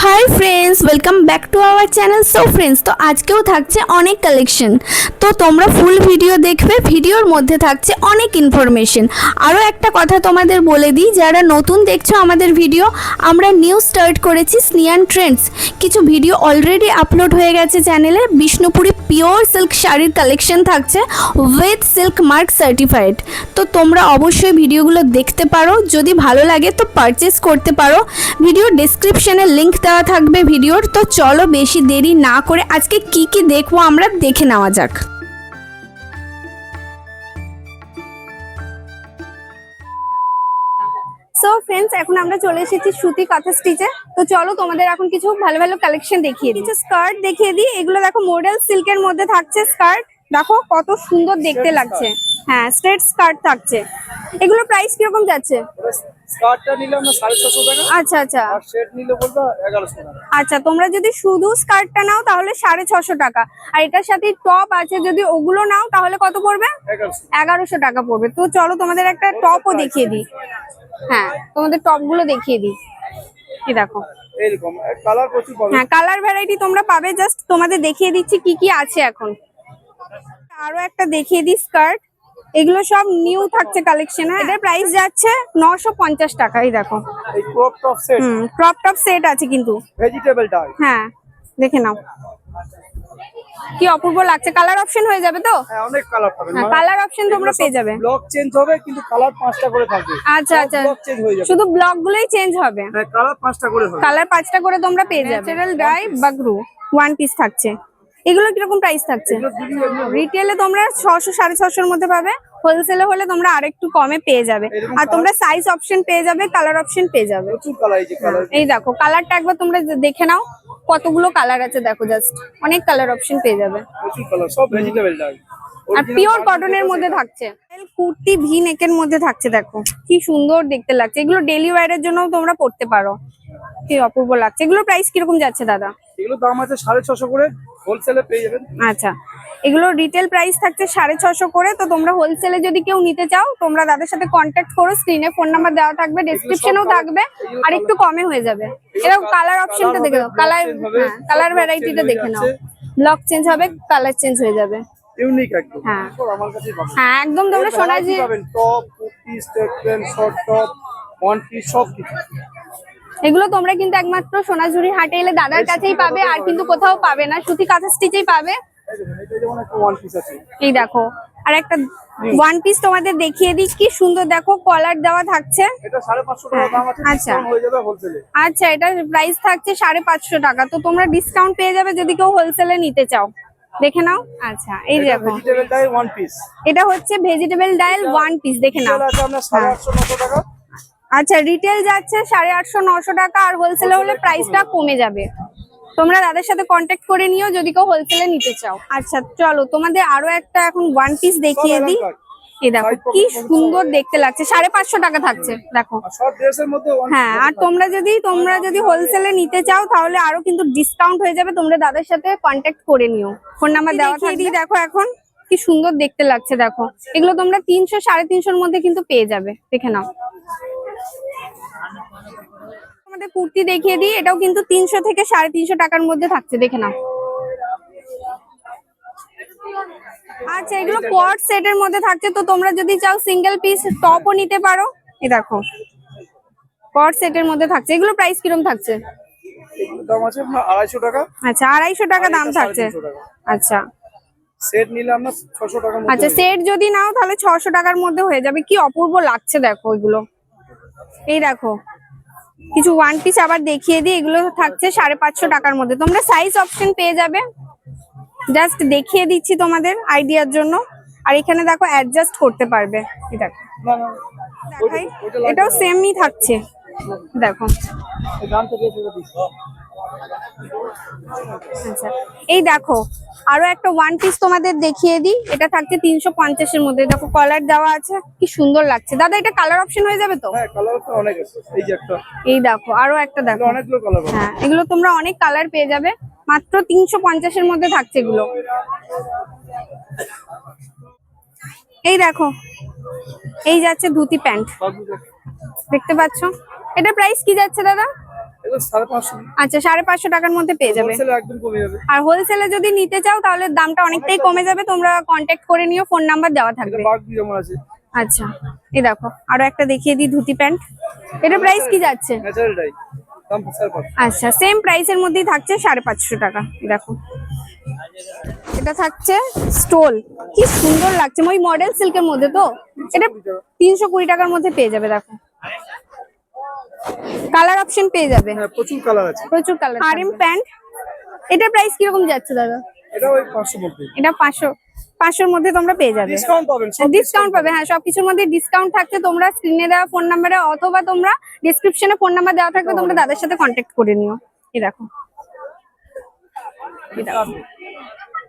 Hi friends, welcome back to our channel. So friends, তো আজকেও থাকছে অনেক কালেকশন, তো তোমরা ফুল ভিডিও দেখবে। ভিডিওর মধ্যে থাকছে অনেক ইনফরমেশন। আরও একটা কথা তোমাদের বলে দিই, যারা নতুন দেখছো আমাদের ভিডিও, আমরা নিউ স্টার্ট করেছি স্নিয়ান ট্রেন্ডস। কিছু ভিডিও অলরেডি আপলোড হয়ে গেছে চ্যানেলে। বিষ্ণুপুরি পিওর সিল্ক শাড়ির কালেকশন থাকছে উইথ সিল্ক মার্ক সার্টিফাইড। তো তোমরা অবশ্যই ভিডিওগুলো দেখতে পারো, যদি ভালো লাগে তো পারচেস করতে পারো। ভিডিও ডেসক্রিপশনে লিংক দেওয়া থাকবে ভিডিওর। তো চলো বেশি দেরি না করে আজকে কি কি দেখবো আমরা দেখে নেওয়া যাক। সো ফ্রেন্ডস, এখন আমরা চলে এসেছি সুতি কাঁথা স্টিচে। তো চলো তোমাদের এখন কিছু ভালো ভালো কালেকশন দেখিয়ে দিই। কিছু স্কার্ট দেখিয়ে দিই। এগুলো দেখো মডেল সিল্কের মধ্যে থাকছে স্কার্ট। দেখো কত সুন্দর দেখতে লাগছে। হ্যাঁ, স্ট্রেট স্কার্ট থাকছে। এগুলো প্রাইস কিরকম যাচ্ছে? স্কার্টটা নিলে আমরা 650 টাকা। আচ্ছা আচ্ছা, আর সেট নিলে বলবো 1100 টাকা। আচ্ছা, তোমরা যদি শুধু স্কার্টটা নাও তাহলে 650 টাকা, আর এটার সাথে টপ আছে, যদি ওগুলো নাও তাহলে কত পড়বে? 1100 টাকা পড়বে। তো চলো তোমাদের একটা টপও দেখিয়ে দিই। হ্যাঁ, তোমাদের টপ গুলো দেখিয়ে দিই। এই দেখো, এরকম কালার প্রচুর পাবে। হ্যাঁ, কালার ভ্যারাইটি তোমরা পাবে। জাস্ট তোমাদের দেখিয়ে দিচ্ছি কি কি আছে এখন। আরো একটা দেখিয়ে দিই স্কার্ট। এগুলো সব নিউ থাকছে কালেকশন। এটার প্রাইস যাচ্ছে 950 টাকা। এই দেখো, এই crop top set, crop top set আছে কিন্তু ভেজিটেবল ডাই। হ্যাঁ, দেখে নাও কি অপূর্ব লাগছে। কালার অপশন হয়ে যাবে তো? হ্যাঁ, অনেক কালার পাবেন। হ্যাঁ, কালার অপশন তোমরা পেয়ে যাবে। ব্লক চেঞ্জ হবে কিন্তু কালার 5টা করে থাকবে। আচ্ছা আচ্ছা, ব্লক চেঞ্জ হয়ে যাবে। শুধু ব্লক গুলোই চেঞ্জ হবে। হ্যাঁ, কালার 5টা করে হবে। কালার 5টা করে তোমরা পেয়ে যাবে। Natural die Bagru one piece থাকছে। এগুলো কিরকম প্রাইস থাকছে? রিটেলে তোমরা 600 650 এর মধ্যে পাবে। হোলসেলে হলে তোমরা আরেকটু কমে পেয়ে যাবে। আর তোমরা সাইজ অপশন পেয়ে যাবে, কালার অপশন পেয়ে যাবে। প্রচুর কালার। এই যে কালার, এই দেখো কালারটা একবার তোমরা দেখে নাও, কতগুলো কালার আছে দেখো। জাস্ট অনেক কালার অপশন পেয়ে যাবে। প্রচুর কালার, সব ভেজিটেবল ডাই। আর পিওর কটনের মধ্যে থাকছে। কুর্তি ভি নেকের মধ্যে থাকছে। দেখো কি সুন্দর দেখতে লাগছে। এগুলো ডেলি ওয়্যারের জন্য তোমরা পড়তে পারো। কি অপূর্ব লাগছে। এগুলোর প্রাইস কিরকম যাচ্ছে দাদা? এগুলো দাম আছে 650 করে, হোলসেলে পেয়ে যাবেন। আচ্ছা, এগুলো রিটেল প্রাইস থাকছে 650 করে। তো তোমরা হোলসেলে যদি কেউ নিতে চাও তোমরা তাদের সাথে কন্ট্যাক্ট করো। স্ক্রিনে ফোন নাম্বার দেওয়া থাকবে, ডেসক্রিপশনেও থাকবে, আর একটু কমে হয়ে যাবে। এরকম কালার অপশনটা দেখে নাও, কালার ভ্যারাইটিটা দেখে নাও। ব্লক চেঞ্জ হবে, কালার চেঞ্জ হয়ে যাবে। ইউনিক একদম। হ্যাঁ। সব আমার কাছেই পাবেন। হ্যাঁ, একদম তোমরা সোনাঝুরি পাবেন top, kurti, step pant, short top, one piece সব কিছু। এগুলো তোমরা কিন্তু একমাত্র সোনাঝুরি হাটে এলে দাদার কাছেই পাবে, আর কিন্তু কোথাও পাবে না। সুতি কাঁথা স্টিচেই পাবে। এটা যেমন একটা ওয়ান পিস আছে। এই দেখো, আর একটা ওয়ান পিস তোমাদের দেখিয়ে দিই। কি সুন্দর দেখো, কলার দেওয়া থাকছে। এটা 550 টাকা দাম আছে। আচ্ছা। ডিসকাউন্ট হয়ে যাবে হোলসেলে। আচ্ছা, এটার প্রাইস থাকছে 550 টাকা। তো তোমরা ডিসকাউন্ট পেয়ে যাবে যদি কেউ হোলসেলে নিতে চাও। দেখে নাও। আচ্ছা, এই এটা দেখো, ভেজিটেবল ডাই ওয়ান পিস। এটা হচ্ছে ভেজিটেবল ডাইল ওয়ান পিস। দেখে নাও। এটা আছে আপনার 850 900 টাকা। আচ্ছা, রিটেল যাচ্ছে 850 900 টাকা, আর হোলসেলে হলে প্রাইসটা কমে যাবে। তোমরা তাদের সাথে কন্ট্যাক্ট করে নিও যদি কেউ হোলসেলে নিতে চাও। আচ্ছা চলো তোমাদের আরো একটা এখন ওয়ান পিস দেখিয়ে দিই। এই দেখো কি সুন্দর দেখতে লাগছে। 550 টাকা থাকছে। দেখো, আর সব ড্রেসের মধ্যে one piece হ্যাঁ, আর তোমরা যদি হোলসেলে নিতে চাও তাহলে আরো কিন্তু ডিসকাউন্ট হয়ে যাবে। তোমরা দাদার সাথে কন্ট্যাক্ট করে নিও, ফোন নাম্বার দেওয়া থাকবে। দেখো এখন কি সুন্দর দেখতে লাগছে। দেখো, এগুলো তোমরা 300 350 মধ্যে কিন্তু পেয়ে যাবে। দেখে নাও। তোমাদের কুর্তি দেখিয়ে দিই। এটাও কিন্তু 300 থেকে 350 টাকার মধ্যে থাকছে। দেখে নাও। আচ্ছা, এগুলো কোয়ার্ড সেটের মধ্যে থাকছে। তো তোমরা যদি চাও সিঙ্গেল পিস টপও নিতে পারো। এই দেখো, কোয়ার্ড সেটের মধ্যে থাকছে। এগুলো প্রাইস কিরকম থাকছে? এগুলোর দাম আছে আপনার 250 টাকা। আচ্ছা, 250 টাকা দাম থাকছে। 350 টাকা। আচ্ছা সেট নিলে আমরা 600 টাকার মধ্যে। আচ্ছা, সেট যদি নাও তাহলে 600 টাকার মধ্যে হয়ে যাবে। কি অপূর্ব লাগছে দেখো এগুলো। এই দেখো, কিছু ওয়ান পিস আবার দেখিয়ে দিই। এগুলো থাকছে 550 টাকার মধ্যে। তোমরা সাইজ অপশন পেয়ে যাবে। জাস্ট দেখিয়ে দিচ্ছি তোমাদের আইডিয়ার জন্য। আর এখানে দেখো অ্যাডজাস্ট করতে পারবে। এই দেখো, না না, দেখাই, এটাও সেমই থাকছে। দেখো, এই দামটা বেশি করে দিচ্ছি। আচ্ছা, এই দেখো আরো একটা ওয়ান পিস তোমাদের দেখিয়ে দিই। এটা থাকছে 350 এর মধ্যে। দেখো কলার দেওয়া আছে, কি সুন্দর লাগছে। দাদা এটা কালার অপশন হয়ে যাবে তো? হ্যাঁ, কালার তো অনেক আছে। এই যে একটা, এই দেখো আরো একটা দেখো। এটা অনেকগুলো কালার আছে। হ্যাঁ, এগুলো তোমরা অনেক কালার পেয়ে যাবে। মাত্র 350 এর মধ্যে থাকছে এগুলো। এই দেখো, এই যাচ্ছে ধুতি প্যান্ট। দেখতে পাচ্ছ? এটা প্রাইস কি যাচ্ছে দাদা? এগুলো 550। আচ্ছা 550 টাকার মধ্যে পেয়ে যাবে। হোলসেলে একদম কমে যাবে। আর হোলসেলে যদি নিতে চাও তাহলে দামটা অনেকটাই কমে যাবে, তোমরা কন্ট্যাক্ট করে নিও, ফোন নাম্বার দেওয়া এটা থাকবে। বাগদি যেমন আছে, আচ্ছা এই দেখো আরো একটা দেখিয়ে দিই, ধুতি প্যান্ট। এটা প্রাইস কি যাচ্ছে? ন্যাচারাল ডাই, দাম 550। আচ্ছা সেম প্রাইসের মধ্যেই থাকছে 550 টাকা। দেখো এটা থাকছে স্টোল, কি সুন্দর লাগছে, ওই মডেল সিল্কের মধ্যে তো। এটা 320 টাকার মধ্যে পেয়ে যাবে। দেখো কালার অপশন পেয়ে যাবে, হ্যাঁ প্রচুর কালার আছে। প্রচুর কালার। আরএম প্যান্ট, এটার প্রাইস কিরকম যাচ্ছে দাদা? এটা ওই 500 মধ্যে। এটা 500 মধ্যে তোমরা পেয়ে যাবে। ডিসকাউন্ট পাবেন, ডিসকাউন্ট পাবে, হ্যাঁ সবকিছুর মধ্যে ডিসকাউন্ট থাকছে। তোমরা স্ক্রিনে দেওয়া ফোন নাম্বারে অথবা তোমরা ডেসক্রিপশনে ফোন নাম্বার দেওয়া থাকবে, তোমরা দাদার সাথে কন্ট্যাক্ট করে নিও। এই দেখো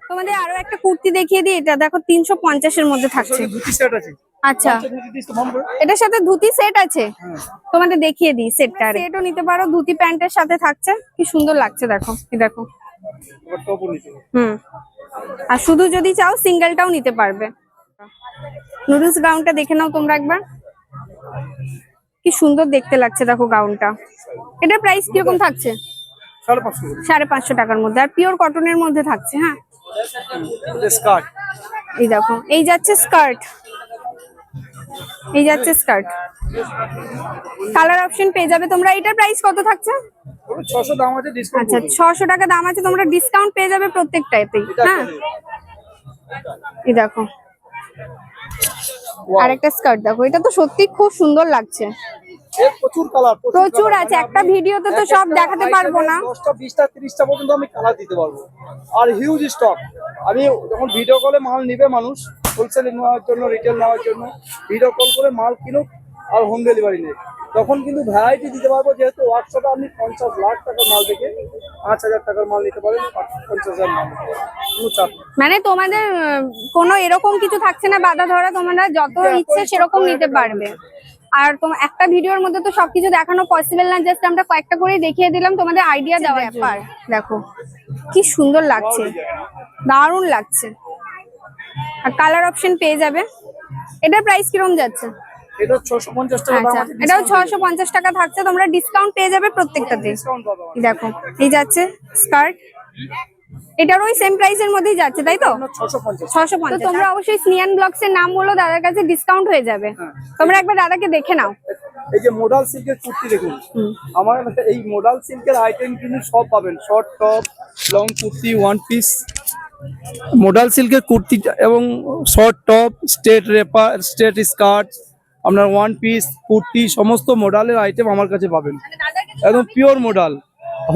তোমাদের আরো একটা কুর্তি দেখিয়ে দিই, এটা দেখো 350 এর মধ্যে থাকছে। ধুতি সেট আছে। আচ্ছা ধুতি দিস তো ভাম করে। এটার সাথে ধুতি সেট আছে, হ্যাঁ তোমাদের দেখিয়ে দিই সেটটা। সেটও নিতে পারো, ধুতি প্যান্টের সাথে থাকছে, কি সুন্দর লাগছে। দেখো এই দেখো, আবার টপও নিতে হবে। আর শুধু যদি চাও সিঙ্গেলটাও নিতে পারবে। নুডলস গাউনটা দেখে নাও তোমরা একবার, কি সুন্দর দেখতে লাগছে। দেখো গাউনটা, এটার প্রাইস কিরকম থাকছে? 550 করে। 550 টাকার মধ্যে, আর পিওর কটনের মধ্যে থাকছে। হ্যাঁ এটা স্কার্ট। এই দেখো এই যাচ্ছে স্কার্ট, এই যাচ্ছে স্কার্ট। কালার অপশন পেয়ে যাবে তোমরা। এটার প্রাইস কত থাকছে? ওটা 600 দাম আছে, ডিসকাউন্ট। আচ্ছা 600 টাকা দাম আছে, তোমরা ডিসকাউন্ট পেয়ে যাবে প্রত্যেকটাতেই। হ্যাঁ এই দেখো আর একটা স্কার্ট দেখো, এটা তো সত্যি খুব সুন্দর লাগছে। এর প্রচুর কালার, প্রচুর আছে, একটা ভিডিওতে তো সব দেখাতে পারবো না। 10টা 20টা 30টা পর্যন্ত আমি কালার দিতে পারবো। আর হিউজ স্টক। আমি যখন ভিডিও কলে মাল নিবে মানুষ, হোলসেলে নেওয়ার জন্য, রিটেল নেওয়ার জন্য ভিডিও কল করে মাল কিনুক আর হোম ডেলিভারি নেই, তখন কিন্তু ভ্যারাইটি দিতে পারবো। যেহেতু ওয়ার্কশপে আপনি 50 লাখ টাকার মাল থেকে 5000 টাকার মাল নিতে পারেন, 50,000 মাল নিতে পারেন, কোনো চাপ নেই। মানে তোমাদের কোনো এরকম কিছু থাকছে না বাধা ধরা, তোমরা যত ইচ্ছে সেরকম নিতে পারবে। আর তোমার একটা ভিডিওর মধ্যে তো সবকিছু দেখানো পসিবল না, জাস্ট আমরা কয়েকটা করে দেখিয়ে দিলাম তোমাদের আইডিয়া দেওয়ার ব্যাপার। দেখো কি সুন্দর লাগছে, দারুণ লাগছে। আর কালার অপশন পেয়ে যাবে। এটার প্রাইস কিরকম যাচ্ছে? এটা 650 টাকা দাম আচ্ছা আছে, এটাও 650 টাকা থাকছে, তোমরা ডিসকাউন্ট পেয়ে যাবে প্রত্যেকটাতে। ডিসকাউন্ট পাবো। এই দেখো এই যাচ্ছে স্কার্ট, এটার ওই সেম প্রাইসের মধ্যেই যাচ্ছে তাই তো? 650। 650। তো তোমরা অবশ্যই স্নিয়ান ব্লগস এর নাম বলো, দাদার কাছে ডিসকাউন্ট হয়ে যাবে। তোমরা একবার দাদাকে দেখে নাও। এই যে মডাল সিল্কের কুর্তি দেখুন, আমার এই মডাল সিল্কের আইটেম কিন্তু সব পাবেন। Short top, long kurti, one piece, modal সিল্কের কুর্তি এবং short top, straight rapper, straight skirt, আপনার ওয়ান পিস কুর্তি, সমস্ত মডালের আইটেম আমার কাছে পাবেন। একদম পিওর মডাল।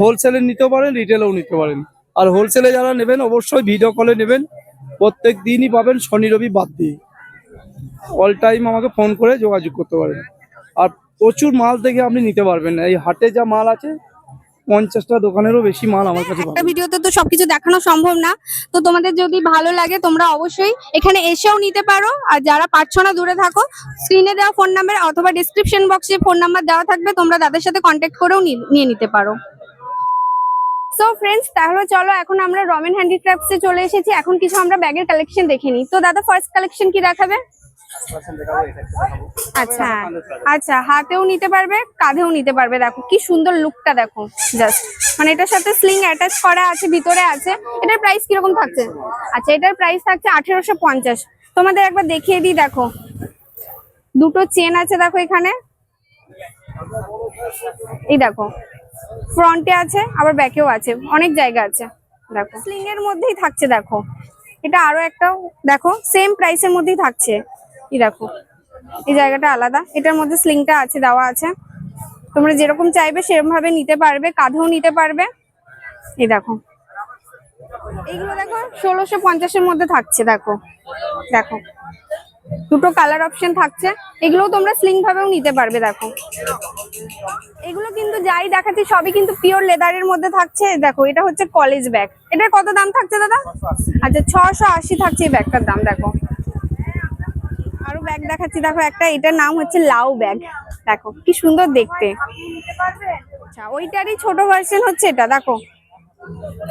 হোলসেলে নিতে পারেন, রিটেলেও নিতে পারেন। আর হোলসেলে যারা নেবেন অবশ্যই ভিডিও কলে নেবেন, প্রত্যেক দিনই পাবেন, শনি রবি বাদ দিয়ে। অল টাইম আমাকে ফোন করে যোগাযোগ করতে পারেন। আর প্রচুর মাল থেকে আপনি নিতে পারবেন। এই হাটে যা মাল আছে 50টা দোকানেরও বেশি মাল আমার কাছে একটা পাবেন। ভিডিওতে তো সবকিছু দেখানো সম্ভব না, তো তোমাদের যদি ভালো লাগে তোমরা অবশ্যই এখানে এসেও নিতে পারো। আর যারা পারছো না, দূরে থাকো, স্ক্রিনে দেওয়া ফোন নাম্বার অথবা ডেসক্রিপশন বক্সে ফোন নাম্বার দেওয়া থাকবে, তোমরা তাদের সাথে কন্ট্যাক্ট করেও নিয়ে নিতে পারো। সো ফ্রেন্ডস, তাহলে চলো এখন আমরা রমেন হ্যান্ডিক্রাফটসে চলে এসেছি। এখন কিছু আমরা ব্যাগের কালেকশন দেখে নিই। তো দাদা ফার্স্ট কালেকশন কি দেখাবে? আচ্ছা আচ্ছা, হাতেও নিতে পারবে, কাঁধেও নিতে পারবে। দেখো কি সুন্দর লুকটা, দেখো জাস্ট, মানে এটার সাথে স্লিং অ্যাটাচ করা আছে, ভিতরে আছে। এটার প্রাইস কিরকম থাকছে? আচ্ছা এটার প্রাইস থাকছে 1850। তোমাদের একবার দেখিয়ে দিই, দেখো দুটো চেন আছে, দেখো এখানে, এই দেখো ফ্রন্টে আছে আবার ব্যাকেও আছে, অনেক জায়গা আছে। দেখো স্লিং এর মধ্যেই থাকছে। দেখো এটা আরো একটা, দেখো সেম প্রাইসের মধ্যেই থাকছে। এই দেখো এই জায়গাটা আলাদা, এটার মধ্যে স্লিংটা আছে, দেওয়া আছে। তোমরা যেরকম চাইবে সেরকম ভাবে নিতে পারবে, কাঁধেও নিতে পারবে। এই দেখো এইগুলো দেখো 1650-এর মধ্যে থাকছে। দেখো দেখো দুটো কালার অপশন থাকছে, এগুলোও তোমরা স্লিং ভাবেও নিতে পারবে। দেখো এগুলো কিন্তু যাই দেখাচ্ছি সবই কিন্তু পিওর লেদারের মধ্যে থাকছে। দেখো এটা হচ্ছে কলেজ ব্যাগ। এটার কত দাম থাকছে দাদা? আচ্ছা 680 থাকছে এই ব্যাগটার দাম। দেখো আরো ব্যাগ দেখাচ্ছি, দেখো একটা, এটার নাম হচ্ছে লাউ ব্যাগ। দেখো কি সুন্দর দেখতে। আচ্ছা ওইটারই ছোট ভার্সন হচ্ছে এটা। দেখো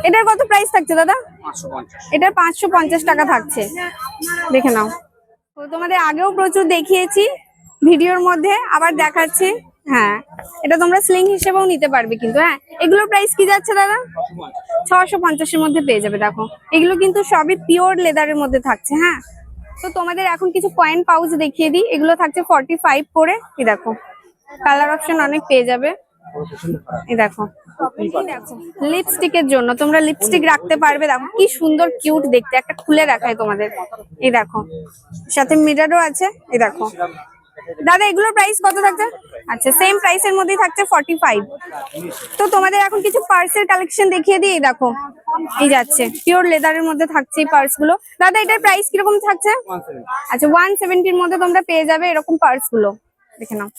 এটার কত প্রাইস থাকছে দাদা? 550। এটার 550 টাকা থাকছে, দেখে নাও। তো তোমাদের আগেও প্রচুর দেখিয়েছি ভিডিওর মধ্যে, আবার দেখাচ্ছি। হ্যাঁ, এটা তোমরা স্লিং হিসেবেও নিতে পারবে কিন্তু। হ্যাঁ, এগুলোর প্রাইস কি যাচ্ছে দাদা? 650-এর মধ্যে পেয়ে যাবে। দেখো এগুলো কিন্তু সবই পিওর লেদারের মধ্যে থাকছে। হ্যাঁ, তো তোমাদের এখন কিছু কয়েন পাউচ দেখিয়ে দিই। এগুলো থাকছে 45 করে। এই দেখো কালার অপশন অনেক পেয়ে যাবে। এই দেখো লিপস্টিকের জন্য তোমরা লিপস্টিক রাখতে পারবে। দেখো কি সুন্দর কিউট দেখতে, একটা খুলে দেখায় তোমাদের। এই দেখো সাথে মিররও আছে। এই দেখো দাদা এগুলোর প্রাইস কত থাকছে? আচ্ছা, সেম প্রাইসের মধ্যেই থাকছে 45। তো তোমাদের এখন কিছু পার্সের কালেকশন দেখিয়ে দিই। এই দেখো এই যাচ্ছে পিওর লেদারের মধ্যে থাকছে এই পার্স গুলো। দাদা এটার প্রাইস কিরকম থাকছে? আচ্ছা, 170-র মধ্যে তোমরা পেয়ে যাবে এরকম পার্স গুলো। দেখে নাও।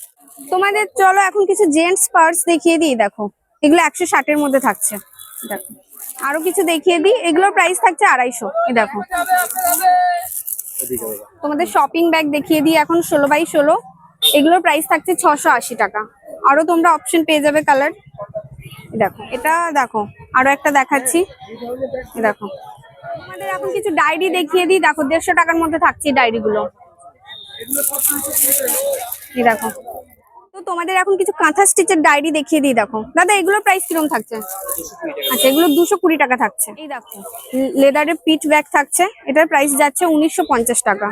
তোমাদের চলো এখন কিছু জেন্টস পার্স দেখিয়ে দিই। দেখো এগুলো 160-এর মধ্যে থাকছে। দেখো আরো কিছু দেখিয়ে দিই। এগুলোর প্রাইস থাকছে 250। এই দেখো তোমাদের শপিং ব্যাগ দেখিয়ে দিই এখন 16x16। এগুলোর প্রাইস থাকছে 680 টাকা। আরো তোমরা অপশন পেয়ে যাবে কালার। দেখো এটা দেখো আরো একটা দেখাচ্ছি। দেখো তোমাদের এখন কিছু ডায়েরি দেখিয়ে দিই। দেখো 150 টাকার মধ্যে থাকছে ডায়েরি গুলো। এই দেখো তো তোমাদের এখন কিছু কাঁথা স্টিচের ডায়েরি দেখিয়ে দিই। দেখো দাদা এগুলোর প্রাইস কিরকম থাকছে? আচ্ছা, এগুলো 220 টাকা থাকছে। এই দেখো লেদারের পিঠ ব্যাগ থাকছে। এটার প্রাইস যাচ্ছে 1950 টাকা।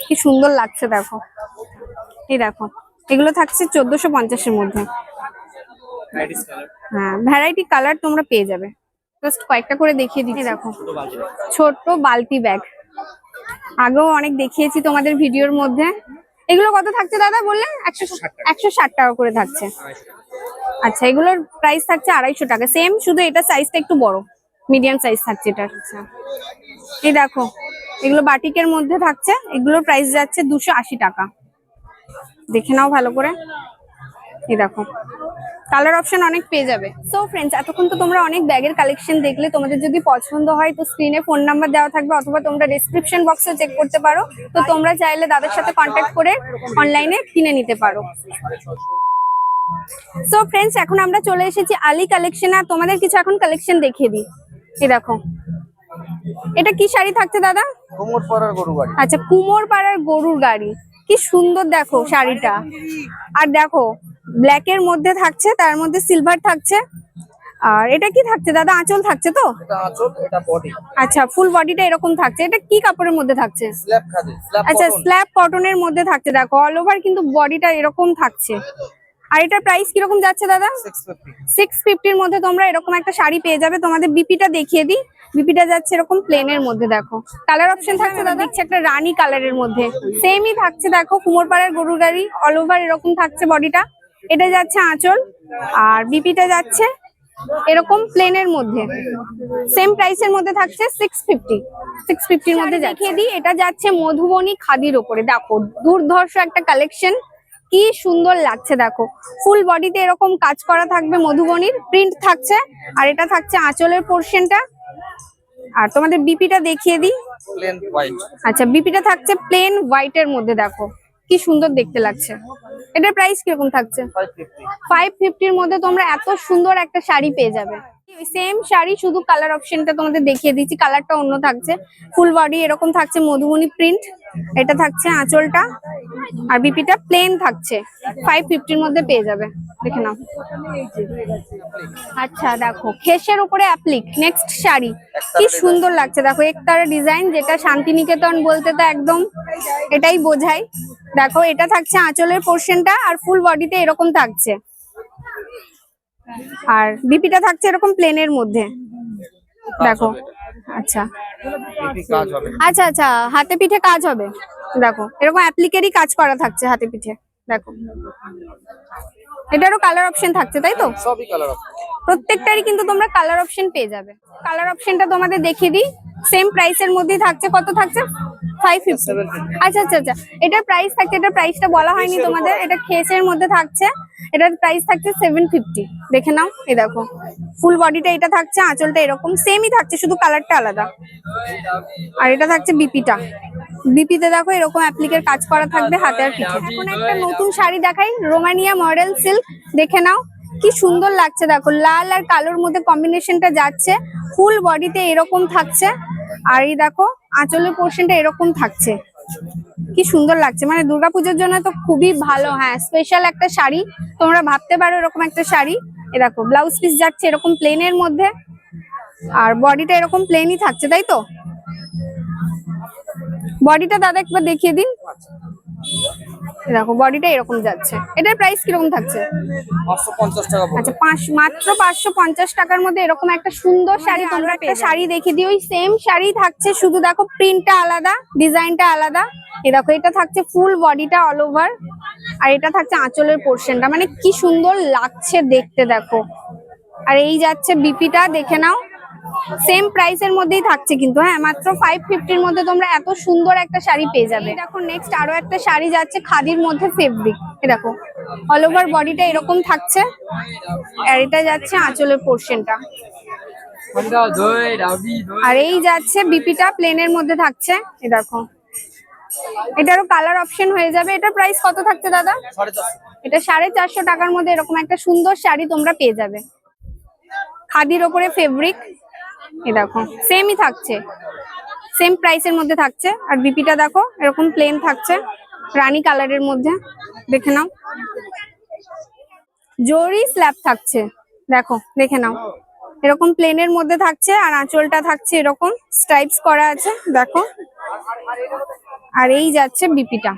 কি সুন্দর লাগছে দেখো। এই দেখো এগুলো থাকছে 1450-এর মধ্যে। হ্যাঁ, ভ্যারাইটি কালার তোমরা পেয়ে যাবে। জাস্ট কয়েকটা করে দেখিয়ে দিচ্ছি। দেখো ছোট বালতি ব্যাগ, আগেও অনেক দেখিয়েছি তোমাদের ভিডিওর মধ্যে। এগুলো কত থাকছে দাদা বললে? 160 টাকা করে থাকছে। আচ্ছা, এগুলোর প্রাইস থাকছে 250 টাকা। সেম, শুধু এটা সাইজটা একটু বড়, মিডিয়াম সাইজ থাকছে এটা। আচ্ছা, এই দেখো এগুলো বাটিকের মধ্যে থাকছে। এগুলোর প্রাইস যাচ্ছে 280 টাকা। দেখে নাও ভালো করে। এই দেখো কালার অপশন অনেক পেয়ে যাবে। সো ফ্রেন্ডস, এতক্ষণ তো তোমরা অনেক ব্যাগের কালেকশন দেখলে। তোমাদের যদি পছন্দ হয় তো স্ক্রিনে ফোন নাম্বার দেওয়া থাকবে, অথবা তোমরা ডেসক্রিপশন বক্সে চেক করতে পারো। তো তোমরা চাইলে দাদার সাথে কন্ট্যাক্ট করে অনলাইনে কিনে নিতে পারো। সো ফ্রেন্ডস, এখন আমরা চলে এসেছি আলী কালেকশন। আর তোমাদের কিছু এখন কালেকশন দেখিয়ে দিই। এই দেখো এটা কি শাড়ি থাকছে দাদা? কুমোর পাড়ার গরু গাড়ি। আচ্ছা, কুমোর পাড়ার গরুর গাড়ি। কি সুন্দর দেখো শাড়িটা। আর দেখো ব্ল্যাক এর মধ্যে থাকছে, তার মধ্যে সিলভার থাকছে। আর এটা কি থাকছে দাদা? আঁচল থাকছে তো? এটা আঁচল, এটা বডি। আচ্ছা, ফুল বডিটা এরকম থাকছে। এটা কি কাপড়ের মধ্যে থাকছে? স্ল্যাব খাদি, স্ল্যাব আচ্ছা, কটন। স্ল্যাব কটনের মধ্যে থাকছে। দেখো অল ওভার কিন্তু বডিটা এরকম থাকছে। আর এটার প্রাইস কিরকম যাচ্ছে দাদা? 650-এর মধ্যে তোমরা এরকম একটা শাড়ি পেয়ে যাবে। তোমাদের বিপিটা দেখিয়ে দিই। বিপিটা যাচ্ছে এরকম প্লেনের মধ্যে। দেখো কালার অপশন থাকছে দাদা, দেখছি একটা রানী কালারের মধ্যে। সেমই থাকছে। দেখো কুমোরপাড়ার গরুর গাড়ি, অল ওভার এরকম থাকছে বডিটা। এটা যাচ্ছে আঁচল, আর বিপিটা যাচ্ছে এরকম প্লেনের মধ্যে। সেম প্রাইসের মধ্যে থাকছে 650-এর মধ্যে দেখিয়ে দিই। এটা যাচ্ছে মধুবনী খাদির ওপরে। দেখো দুর্ধর্ষ একটা কালেকশন, কি সুন্দর লাগছে। দেখো ফুল বডিতে এরকম কাজ করা থাকবে, মধুবনীর প্রিন্ট থাকছে। আর এটা থাকছে আঁচলের পোর্শনটা। আর তোমাদের বিপিটা দেখিয়ে দিই। Plane white. আচ্ছা, বিপিটা থাকছে প্লেন হোয়াইটের মধ্যে। দেখো কি সুন্দর দেখতে লাগছে। এটার প্রাইস কিরকম থাকছে? 550-এর মধ্যে তোমরা এত সুন্দর একটা শাড়ি পেয়ে যাবে। সেম শাড়ি, শুধু কালার অপশনটা তোমাদের দেখিয়ে দিচ্ছি। কালারটা অন্য থাকছে। ফুল বডি এরকম থাকছে মধুবনী প্রিন্ট। এটা থাকছে আঁচলটা, আর বিপিটা প্লেন থাকছে। 550-এর মধ্যে পেয়ে যাবে। দেখে নাও। আচ্ছা দেখো খেসের উপরে অ্যাপ্লিক নেক্সট শাড়ি, কি সুন্দর লাগছে। দেখো একতারা ডিজাইন, যেটা শান্তিনিকেতন বলতে তো একদম এটাই বোঝায়। দেখো এটা থাকছে আঁচলের পোর্শনটা, আর ফুল বডিতে এরকম থাকছে। আর বিপিটা থাকছে এরকম প্লেনের মধ্যে। দেখো আচ্ছা কাজ হবে। আচ্ছা আচ্ছা, হাতে পিঠে কাজ হবে। দেখো এরকম অ্যাপ্লিকেরই কাজ করা থাকছে হাতে পিঠে। দেখো এটারও কালার অপশন থাকছে, তাই তো? সবই কালার হবে। প্রত্যেকটারই কিন্তু তোমরা কালার অপশন পেয়ে যাবে। কালার অপশনটা তোমাদের দেখিয়ে দিই। সেম প্রাইসের মধ্যেই থাকছে। কত থাকছে? 550। আচ্ছা আচ্ছা আচ্ছা, এটার প্রাইস থাকছে, এটার প্রাইসটা বলা হয়নি তোমাদের। এটা খেসের মধ্যে থাকছে। এটার প্রাইস থাকছে 750। দেখে নাও। এই দেখো ফুল বডিটা এটা থাকছে, আঁচলটা এরকম সেমই থাকছে, শুধু কালারটা আলাদা। আর এটা থাকছে বিপিটা। বিপিতে দেখো এরকম অ্যাপ্লিকের কাজ করা থাকবে হাতে আর পিঠে। এখন একটা নতুন শাড়ি দেখাই, রোমানিয়া মডেল সিল্ক। দেখে নাও কি সুন্দর লাগছে। দেখো লাল আর কালোর মধ্যে কম্বিনেশনটা যাচ্ছে। ফুল বডিতে এরকম থাকছে। আর এই দেখো আঁচলের পোর্শনটা এরকম থাকছে। কি সুন্দর লাগছে, মানে দুর্গাপুজোর জন্য তো খুবই ভালো। হ্যাঁ, স্পেশাল একটা শাড়ি তোমরা ভাবতে পারো, এরকম একটা শাড়ি। এ দেখো ব্লাউজ পিস যাচ্ছে এরকম প্লেনের মধ্যে, আর বডিটা এরকম প্লেনই থাকছে, তাই তো? বডিটা দাদা একবার দেখিয়ে দিন। এ দেখো বডিটা এরকম যাচ্ছে। এটার প্রাইস কিরকম থাকছে? 550 টাকা। আচ্ছা, মাত্র 550 টাকার মধ্যে এরকম একটা সুন্দর শাড়ি তোমরা একটা শাড়ি দেখিয়ে দিই। ওই সেম শাড়ি থাকছে, শুধু দেখো প্রিন্টটা আলাদা, ডিজাইনটা আলাদা। এই দেখো এটা থাকছে ফুল বডিটা অল ওভার, আর এটা থাকছে আঁচলের পোর্শনটা। মানে কি সুন্দর লাগছে দেখতে, দেখো। আর এই যাচ্ছে বিপিটা, দেখে নাও। সেম প্রাইসের মধ্যেই থাকছে কিন্তু, হ্যাঁ, মাত্র 550 এর মধ্যে তোমরা এত সুন্দর একটা শাড়ি পেয়ে যাবে। দেখো নেক্সট আরো একটা শাড়ি যাচ্ছে খাদির মধ্যে ফেব্রিক। এ দেখো অল ওভার বডিটা এরকম থাকছে, আর এটা যাচ্ছে আঁচলের পোর্শনটা। আর এই যাচ্ছে বিপিটা প্লেনের মধ্যে থাকছে। এ দেখো এটারও কালার অপশন হয়ে যাবে। এটা প্রাইস কত থাকছে দাদা? 450। এটা 450 টাকার মধ্যে এরকম একটা সুন্দর শাড়ি তোমরা পেয়ে যাবে, খাদির ওপরে ফেব্রিক। এ দেখো সেমই থাকছে, সেম প্রাইসের মধ্যে থাকছে। আর বিপিটা দেখো এরকম প্লেন থাকছে, রানী কালারের মধ্যে, দেখে নাও। জরি স্ল্যাব থাকছে, দেখো দেখে নাও। এরকম প্লেনের মধ্যে থাকছে, আর আঁচলটা থাকছে এরকম স্ট্রাইপস করা আছে, দেখো। আর এই যাচ্ছে বিপিটা,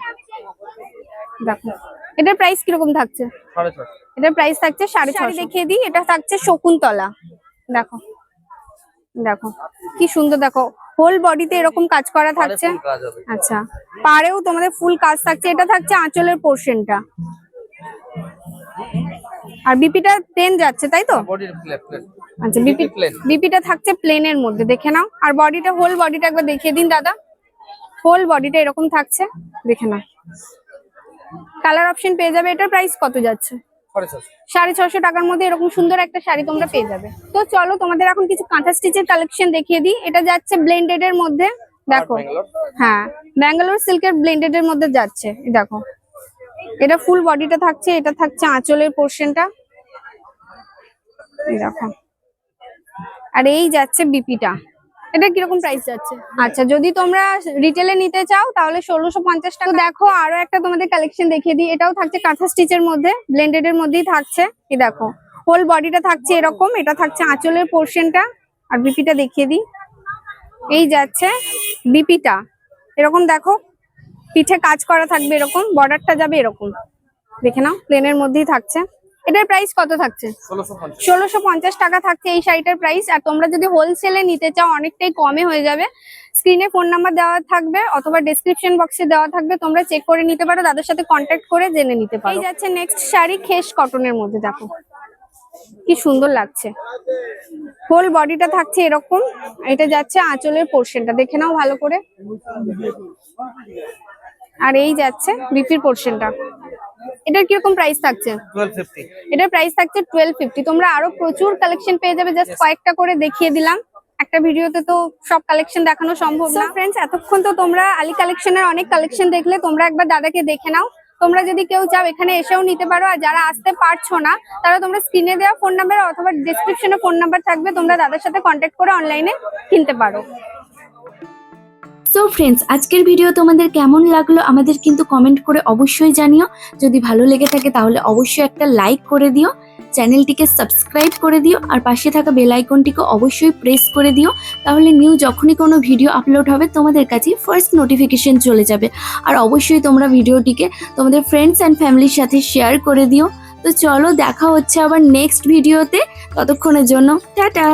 দেখো। এটার প্রাইস কিরকম থাকছে? 650। এটার প্রাইস থাকছে 650। দেখিয়ে দিই, এটা থাকছে শকুন্তলা। দেখো দেখো কি সুন্দর, দেখো হোল বডিতে এরকম কাজ করা থাকছে। আচ্ছা, পাড়েও তোমাদের ফুল কাজ থাকছে। এটা থাকছে আঁচলের পোর্শনটা, আর বিপিটা প্লেন যাচ্ছে, তাই তো? আচ্ছা, বিপিটা থাকছে প্লেনের মধ্যে, দেখে নাও। আর বডিটা, হোল বডিটা একবার দেখিয়ে দিন দাদা। হোল বডিটা এরকম থাকছে, দেখে নাও। কালার অপশন পেয়ে যাবে। এটার প্রাইস কত যাচ্ছে? 650 টাকার মধ্যে এরকম সুন্দর একটা শাড়ি তোমরা পেয়ে যাবে। তো চলো তোমাদের এখন কিছু কাঁথা স্টিচের কালেকশন দেখিয়ে দিই। এটা যাচ্ছে ব্লেন্ডেড এর মধ্যে, দেখো। হ্যাঁ, ব্যাঙ্গালোর সিল্কের ব্লেন্ডেড এর মধ্যে যাচ্ছে, দেখো। এটা ফুল বডিটা থাকছে, এটা থাকছে আঁচলের পোর্শনটা, দেখো। আর এই যাচ্ছে বিপিটা। এটা কিরকম প্রাইস যাচ্ছে? আচ্ছা, যদি তোমরা রিটেলে নিতে চাও তাহলে 1650 টাকা। দেখো আরো একটা তোমাদের কালেকশন দেখিয়ে দিই। এটাও থাকছে কাঁথা স্টিচের মধ্যে, ব্লেন্ডেড এর মধ্যেই থাকছে। এই দেখো হোল বডিটা থাকছে এরকম, এটা থাকছে আঁচলের পোর্শনটা। আর বিপিটা দেখিয়ে দিই, এই যাচ্ছে বিপিটা এরকম, দেখো পিঠে কাজ করা থাকবে এরকম, বর্ডারটা যাবে এরকম, দেখে নাও। প্লেনের মধ্যেই থাকছে। এটার প্রাইস কত থাকছে? 1650 টাকা থাকছে এই শাড়িটার প্রাইস। আর তোমরা যদি হোলসেলে নিতে চাও অনেকটাই কমে হয়ে যাবে। স্ক্রিনে ফোন নাম্বার দেওয়া থাকবে অথবা ডেসক্রিপশন বক্সে দেওয়া থাকবে, তোমরা চেক করে নিতে পারো, তাদের সাথে কন্ট্যাক্ট করে জেনে নিতে পারো। এই যাচ্ছে নেক্সট শাড়ি খেস কটনের মধ্যে, দেখো কি সুন্দর লাগছে। হোল বডিটা থাকছে এরকম, এটা যাচ্ছে আঁচলের পোর্শনটা, দেখে নাও ভালো করে। আর এই যাচ্ছে বিপির পোর্শনটা। এটার কিরকম প্রাইস থাকছে? 1250। এটার প্রাইস থাকছে 1250। তোমরা আরো প্রচুর কালেকশন পেয়ে যাবে, জাস্ট কয়েকটা করে দেখিয়ে দিলাম। একটা ভিডিওতে তো সব কালেকশন দেখানো সম্ভব না। ফ্রেন্ডস, এতক্ষণ তো তোমরা আলি কালেকশনের অনেক কালেকশন দেখলে, তোমরা একবার দাদাকে দেখে নাও। তোমরা যদি কেউ চাও এখানে এসেও নিতে পারো, আর যারা আসতে পারছো না তারা তোমরা স্ক্রিনে দেওয়া ফোন নাম্বার অথবা ডেসক্রিপশনে ফোন নাম্বার থাকবে, তোমরা দাদার সাথে কন্ট্যাক্ট করে অনলাইনে কিনতে পারো। সো ফ্রেন্ডস, আজকের ভিডিও তোমাদের কেমন লাগলো আমাদের কিন্তু কমেন্ট করে অবশ্যই জানিও। যদি ভালো লেগে থাকে তাহলে অবশ্যই একটা লাইক করে দিও, চ্যানেলটিকে সাবস্ক্রাইব করে দিও, আর পাশে থাকা বেল আইকনটিকে অবশ্যই প্রেস করে দিও। তাহলে নিউ যখনই কোনো ভিডিও আপলোড হবে তোমাদের কাছে ফার্স্ট নোটিফিকেশন চলে যাবে। আর অবশ্যই তোমরা ভিডিওটিকে তোমাদের ফ্রেন্ডস অ্যান্ড ফ্যামিলির সাথে শেয়ার করে দিও। তো চলো, দেখা হচ্ছে আবার নেক্সট ভিডিওতে। ততক্ষণের জন্য টাটা।